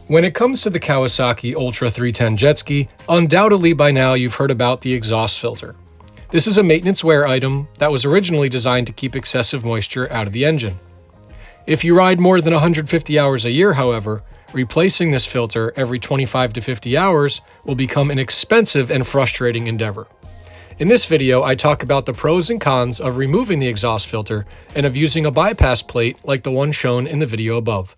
When it comes to the Kawasaki Ultra 310 jet ski, undoubtedly by now you've heard about the exhaust filter. This is a maintenance wear item that was originally designed to keep excessive moisture out of the engine. If you ride more than 150 hours a year, however, replacing this filter every 25 to 50 hours will become an expensive and frustrating endeavor. In this video, I talk about the pros and cons of removing the exhaust filter and of using a bypass plate like the one shown in the video above.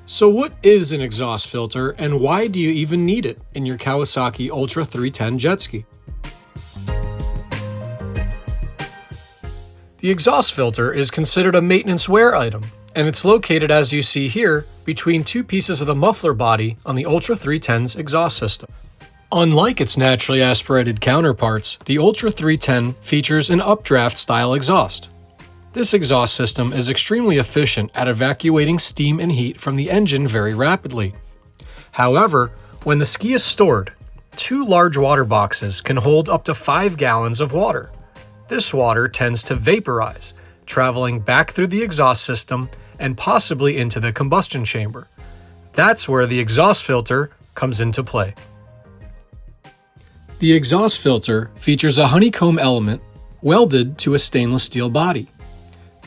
So what is an exhaust filter, and why do you even need it in your Kawasaki Ultra 310 jet ski? The exhaust filter is considered a maintenance wear item, and it's located, as you see here, between two pieces of the muffler body on the Ultra 310's exhaust system. Unlike its naturally aspirated counterparts, the Ultra 310 features an updraft style exhaust. This exhaust system is extremely efficient at evacuating steam and heat from the engine very rapidly. However, when the ski is stored, two large water boxes can hold up to 5 gallons of water. This water tends to vaporize, traveling back through the exhaust system and possibly into the combustion chamber. That's where the exhaust filter comes into play. The exhaust filter features a honeycomb element welded to a stainless steel body.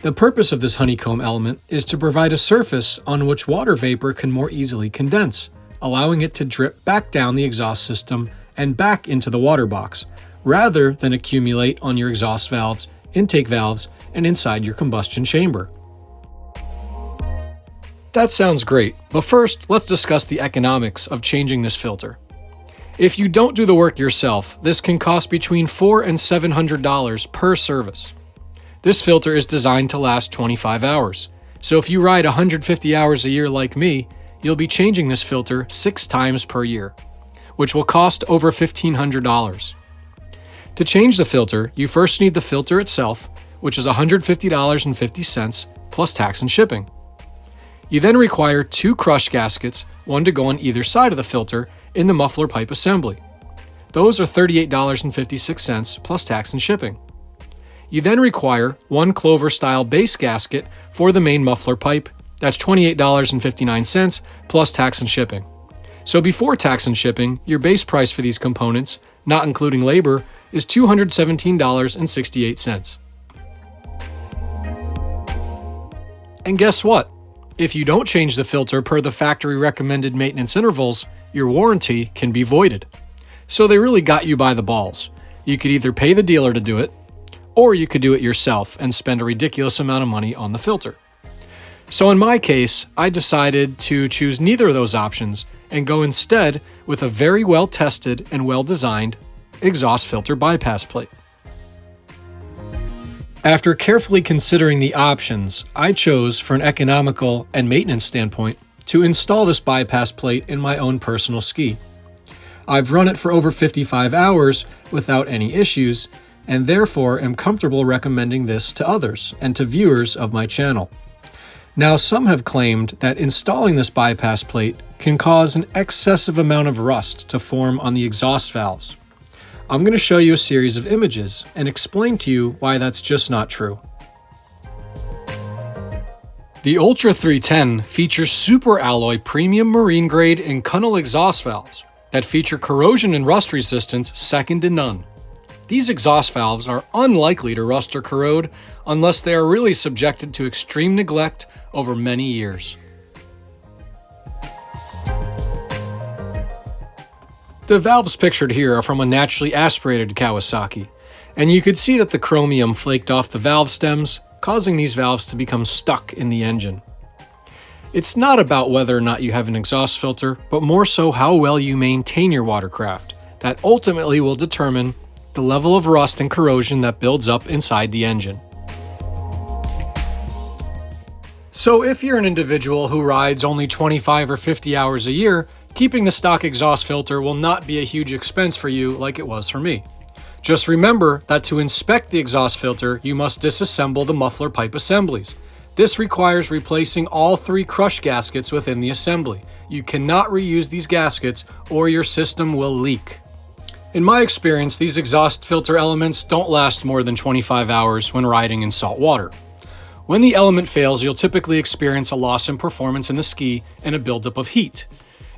The purpose of this honeycomb element is to provide a surface on which water vapor can more easily condense, allowing it to drip back down the exhaust system and back into the water box, rather than accumulate on your exhaust valves, intake valves, and inside your combustion chamber. That sounds great, but first, let's discuss the economics of changing this filter. If you don't do the work yourself, this can cost between $400 and $700 per service. This filter is designed to last 25 hours, so if you ride 150 hours a year like me, you'll be changing this filter 6 times per year, which will cost over $1,500. To change the filter, you first need the filter itself, which is $150.50 plus tax and shipping. You then require 2 crush gaskets, one to go on either side of the filter in the muffler pipe assembly. Those are $38.56 plus tax and shipping. You then require 1 clover-style base gasket for the main muffler pipe. That's $28.59 plus tax and shipping. So before tax and shipping, your base price for these components, not including labor, is $217.68. And guess what? If you don't change the filter per the factory recommended maintenance intervals, your warranty can be voided. So they really got you by the balls. You could either pay the dealer to do it, or you could do it yourself and spend a ridiculous amount of money on the filter. So in my case, I decided to choose neither of those options and go instead with a very well-tested and well-designed exhaust filter bypass plate. After carefully considering the options, I chose, for an economical and maintenance standpoint, to install this bypass plate in my own personal ski. I've run it for over 55 hours without any issues, and therefore am comfortable recommending this to others and to viewers of my channel. Now, some have claimed that installing this bypass plate can cause an excessive amount of rust to form on the exhaust valves. I'm going to show you a series of images and explain to you why that's just not true. The Ultra 310 features super alloy premium marine grade Inconel exhaust valves that feature corrosion and rust resistance second to none. These exhaust valves are unlikely to rust or corrode unless they are really subjected to extreme neglect over many years. The valves pictured here are from a naturally aspirated Kawasaki, and you could see that the chromium flaked off the valve stems, causing these valves to become stuck in the engine. It's not about whether or not you have an exhaust filter, but more so how well you maintain your watercraft. That ultimately will determine the level of rust and corrosion that builds up inside the engine. So if you're an individual who rides only 25 or 50 hours a year, keeping the stock exhaust filter will not be a huge expense for you like it was for me. Just remember that to inspect the exhaust filter, you must disassemble the muffler pipe assemblies. This requires replacing all 3 crush gaskets within the assembly. You cannot reuse these gaskets or your system will leak. In my experience, these exhaust filter elements don't last more than 25 hours when riding in salt water. When the element fails, you'll typically experience a loss in performance in the ski and a buildup of heat.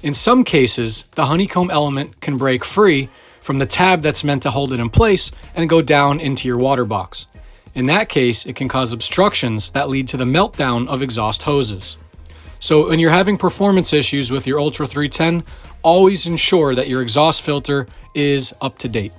In some cases, the honeycomb element can break free from the tab that's meant to hold it in place and go down into your water box. In that case, it can cause obstructions that lead to the meltdown of exhaust hoses. So when you're having performance issues with your Ultra 310, always ensure that your exhaust filter is up to date.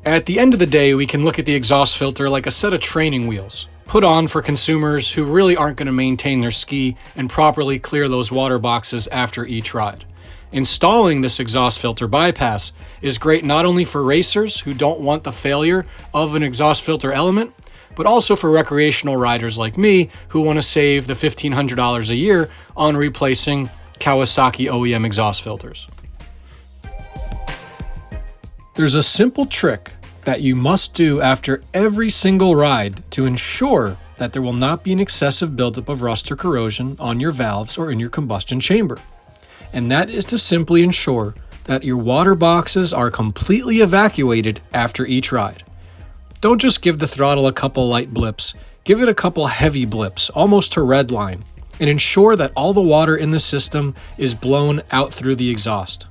At the end of the day, we can look at the exhaust filter like a set of training wheels, put on for consumers who really aren't going to maintain their ski and properly clear those water boxes after each ride. Installing this exhaust filter bypass is great not only for racers who don't want the failure of an exhaust filter element, but also for recreational riders like me who want to save the $1,500 a year on replacing Kawasaki OEM exhaust filters. There's a simple trick that you must do after every single ride to ensure that there will not be an excessive buildup of rust or corrosion on your valves or in your combustion chamber. And that is to simply ensure that your water boxes are completely evacuated after each ride. Don't just give the throttle a couple light blips, give it a couple heavy blips, almost to red line, and ensure that all the water in the system is blown out through the exhaust.